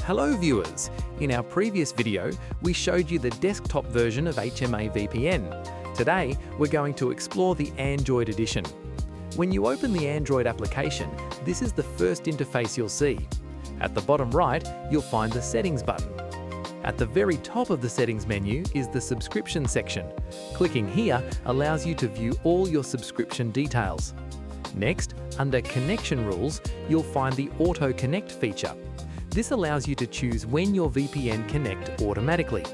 Hello viewers! In our previous video, we showed you the desktop version of HMA VPN. Today, we're going to explore the Android edition. When you open the Android application, this is the first interface you'll see. At the bottom right, you'll find the Settings button. At the very top of the Settings menu is the Subscription section. Clicking here allows you to view all your subscription details. Next, under Connection Rules, you'll find the Auto Connect feature. This allows you to choose when your VPN connects automatically.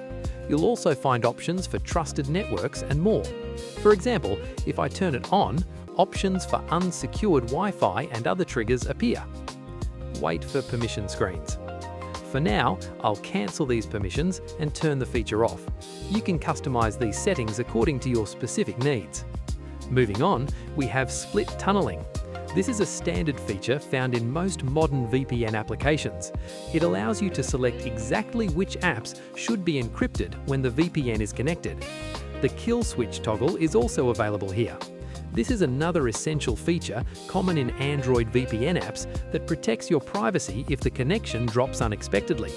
You'll also find options for trusted networks and more. For example, if I turn it on, options for unsecured Wi-Fi and other triggers appear. Wait for permission screens. For now, I'll cancel these permissions and turn the feature off. You can customize these settings according to your specific needs. Moving on, we have split tunneling. This is a standard feature found in most modern VPN applications. It allows you to select exactly which apps should be encrypted when the VPN is connected. The kill switch toggle is also available here. This is another essential feature common in Android VPN apps that protects your privacy if the connection drops unexpectedly.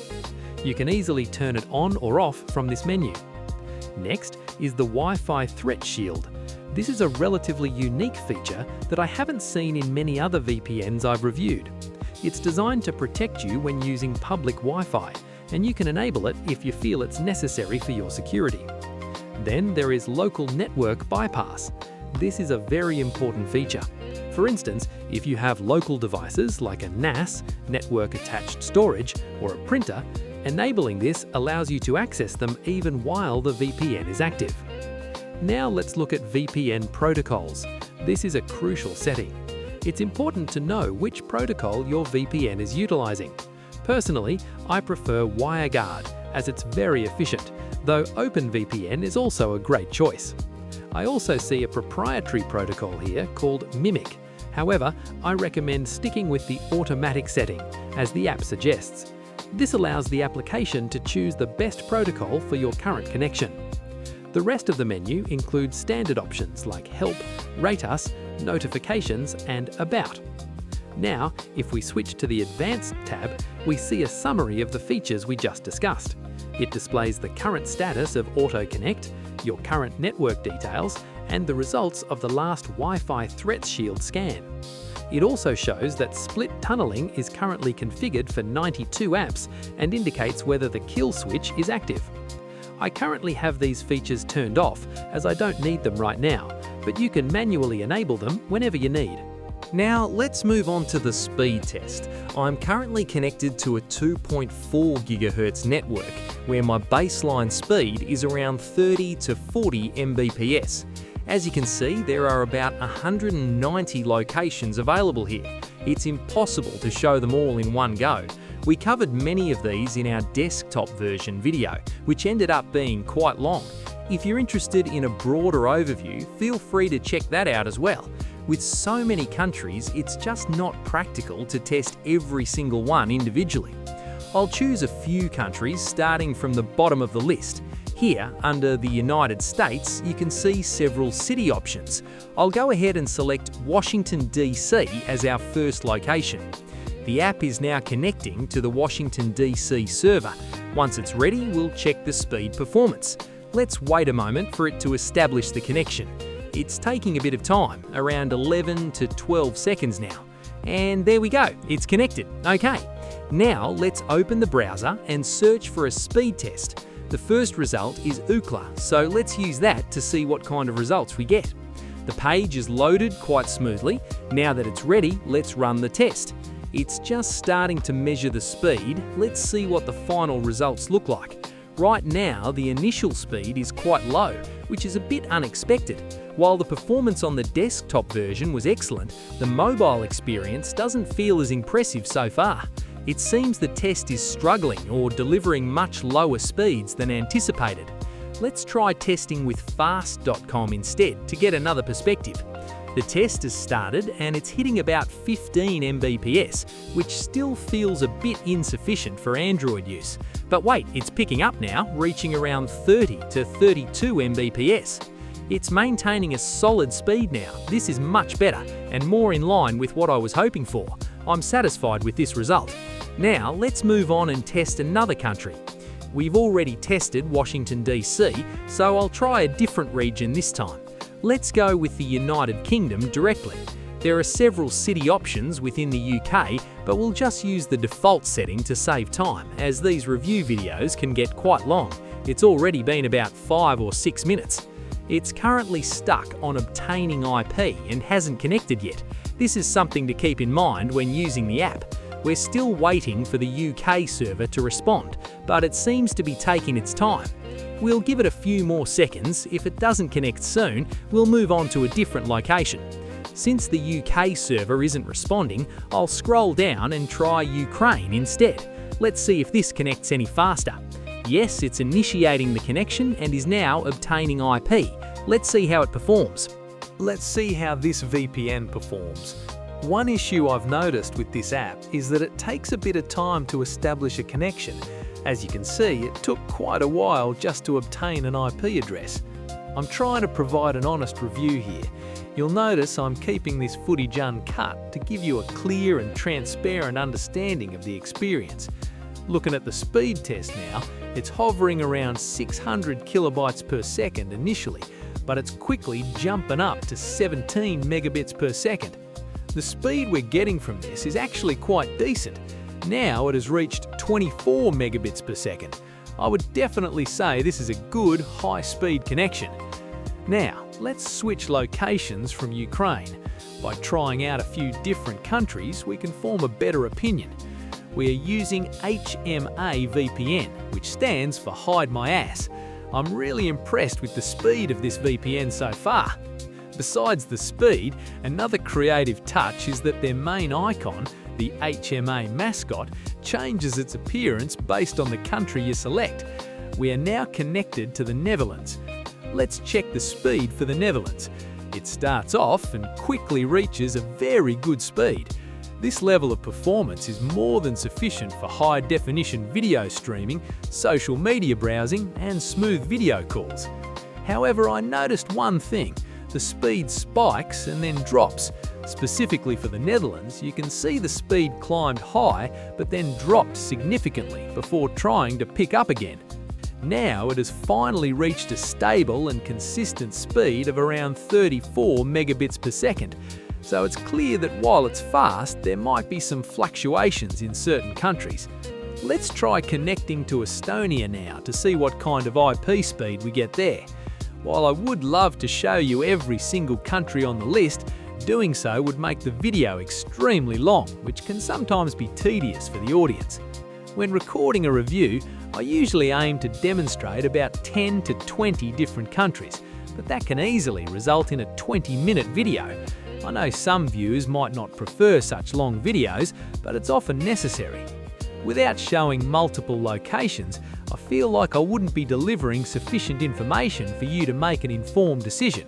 You can easily turn it on or off from this menu. Next is the Wi-Fi Threat Shield. This is a relatively unique feature that I haven't seen in many other VPNs I've reviewed. It's designed to protect you when using public Wi-Fi, and you can enable it if you feel it's necessary for your security. Then there is Local Network Bypass. This is a very important feature. For instance, if you have local devices like a NAS, network attached storage, or a printer, enabling this allows you to access them even while the VPN is active. Now let's look at VPN protocols. This is a crucial setting. It's important to know which protocol your VPN is utilizing. Personally, I prefer WireGuard as it's very efficient, though OpenVPN is also a great choice. I also see a proprietary protocol here called Mimic. However, I recommend sticking with the automatic setting, as the app suggests. This allows the application to choose the best protocol for your current connection. The rest of the menu includes standard options like Help, Rate Us, Notifications, and About. Now, if we switch to the Advanced tab, we see a summary of the features we just discussed. It displays the current status of Auto Connect, your current network details, and the results of the last Wi-Fi Threat Shield scan. It also shows that split tunneling is currently configured for 92 apps and indicates whether the kill switch is active. I currently have these features turned off as I don't need them right now, but you can manually enable them whenever you need. Now let's move on to the speed test. I'm currently connected to a 2.4 GHz network where my baseline speed is around 30 to 40 Mbps. As you can see, there are about 190 locations available here. It's impossible to show them all in one go. We covered many of these in our desktop version video, which ended up being quite long. If you're interested in a broader overview, feel free to check that out as well. With so many countries, it's just not practical to test every single one individually. I'll choose a few countries starting from the bottom of the list. Here, under the United States, you can see several city options. I'll go ahead and select Washington, D.C. as our first location. The app is now connecting to the Washington, D.C. server. Once it's ready, we'll check the speed performance. Let's wait a moment for it to establish the connection. It's taking a bit of time, around 11 to 12 seconds now. And there we go, it's connected. Okay, now let's open the browser and search for a speed test. The first result is Ookla, so let's use that to see what kind of results we get. The page is loaded quite smoothly. Now that it's ready, let's run the test. It's just starting to measure the speed. Let's see what the final results look like. Right now, the initial speed is quite low, which is a bit unexpected. While the performance on the desktop version was excellent, the mobile experience doesn't feel as impressive so far. It seems the test is struggling or delivering much lower speeds than anticipated. Let's try testing with fast.com instead to get another perspective. The test has started and it's hitting about 15 Mbps, which still feels a bit insufficient for Android use. But wait, it's picking up now, reaching around 30 to 32 Mbps. It's maintaining a solid speed now. This is much better and more in line with what I was hoping for. I'm satisfied with this result. Now let's move on and test another country. We've already tested Washington DC, so I'll try a different region this time. Let's go with the United Kingdom directly. There are several city options within the UK, but we'll just use the default setting to save time, as these review videos can get quite long. It's already been about 5 or 6 minutes. It's currently stuck on obtaining IP and hasn't connected yet. This is something to keep in mind when using the app. We're still waiting for the UK server to respond, but it seems to be taking its time. We'll give it a few more seconds. If it doesn't connect soon, we'll move on to a different location. Since the UK server isn't responding, I'll scroll down and try Ukraine instead. Let's see if this connects any faster. Yes, it's initiating the connection and is now obtaining IP. Let's see how it performs. Let's see how this VPN performs. One issue I've noticed with this app is that it takes a bit of time to establish a connection. As you can see, it took quite a while just to obtain an IP address. I'm trying to provide an honest review here. You'll notice I'm keeping this footage uncut to give you a clear and transparent understanding of the experience. Looking at the speed test now, it's hovering around 600 kilobytes per second initially, but it's quickly jumping up to 17 megabits per second. The speed we're getting from this is actually quite decent. Now it has reached 24 megabits per second. I would definitely say this is a good high-speed connection. Now, let's switch locations from Ukraine. By trying out a few different countries, we can form a better opinion. We are using HMA VPN, which stands for Hide My Ass. I'm really impressed with the speed of this VPN so far. Besides the speed, another creative touch is that their main icon, the HMA mascot, changes its appearance based on the country you select. We are now connected to the Netherlands. Let's check the speed for the Netherlands. It starts off and quickly reaches a very good speed. This level of performance is more than sufficient for high-definition video streaming, social media browsing, and smooth video calls. However, I noticed one thing. The speed spikes and then drops. Specifically for the Netherlands, you can see the speed climbed high but then dropped significantly before trying to pick up again. Now it has finally reached a stable and consistent speed of around 34 megabits per second. So it's clear that while it's fast, there might be some fluctuations in certain countries. Let's try connecting to Estonia now to see what kind of IP speed we get there. While I would love to show you every single country on the list, doing so would make the video extremely long, which can sometimes be tedious for the audience. When recording a review, I usually aim to demonstrate about 10 to 20 different countries, but that can easily result in a 20-minute video. I know some viewers might not prefer such long videos, but it's often necessary. Without showing multiple locations, I feel like I wouldn't be delivering sufficient information for you to make an informed decision.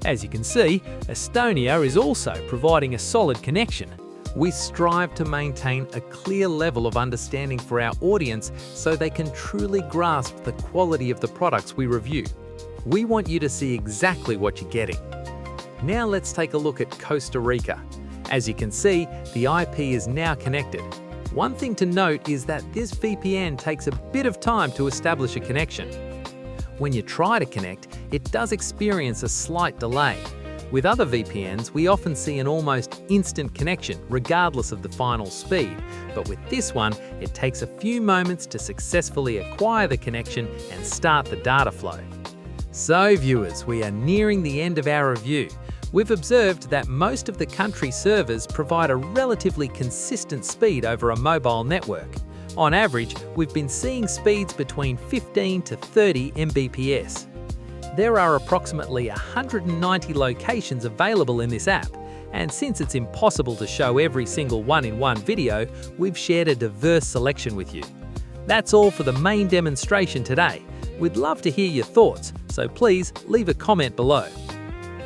As you can see, Estonia is also providing a solid connection. We strive to maintain a clear level of understanding for our audience so they can truly grasp the quality of the products we review. We want you to see exactly what you're getting. Now let's take a look at Costa Rica. As you can see, the IP is now connected. One thing to note is that this VPN takes a bit of time to establish a connection. When you try to connect, it does experience a slight delay. With other VPNs, we often see an almost instant connection, regardless of the final speed. But with this one, it takes a few moments to successfully acquire the connection and start the data flow. So viewers, we are nearing the end of our review. We've observed that most of the country servers provide a relatively consistent speed over a mobile network. On average, we've been seeing speeds between 15 to 30 Mbps. There are approximately 190 locations available in this app, and since it's impossible to show every single one in one video, we've shared a diverse selection with you. That's all for the main demonstration today. We'd love to hear your thoughts, so please leave a comment below.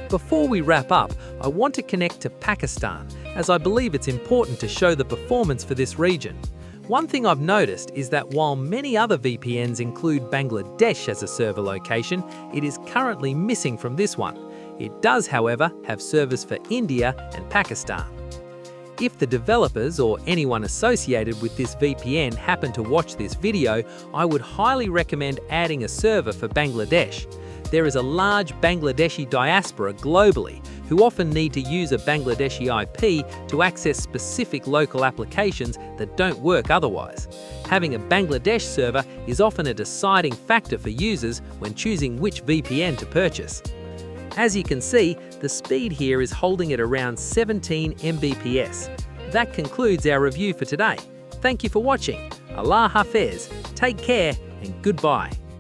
Before we wrap up, I want to connect to Pakistan, as I believe it's important to show the performance for this region. One thing I've noticed is that while many other VPNs include Bangladesh as a server location, it is currently missing from this one. It does, however, have servers for India and Pakistan. If the developers or anyone associated with this VPN happen to watch this video, I would highly recommend adding a server for Bangladesh. There is a large Bangladeshi diaspora globally who often need to use a Bangladeshi IP to access specific local applications that don't work otherwise. Having a Bangladesh server is often a deciding factor for users when choosing which VPN to purchase. As you can see, the speed here is holding at around 17 Mbps. That concludes our review for today. Thank you for watching. Allah Hafez, take care and goodbye.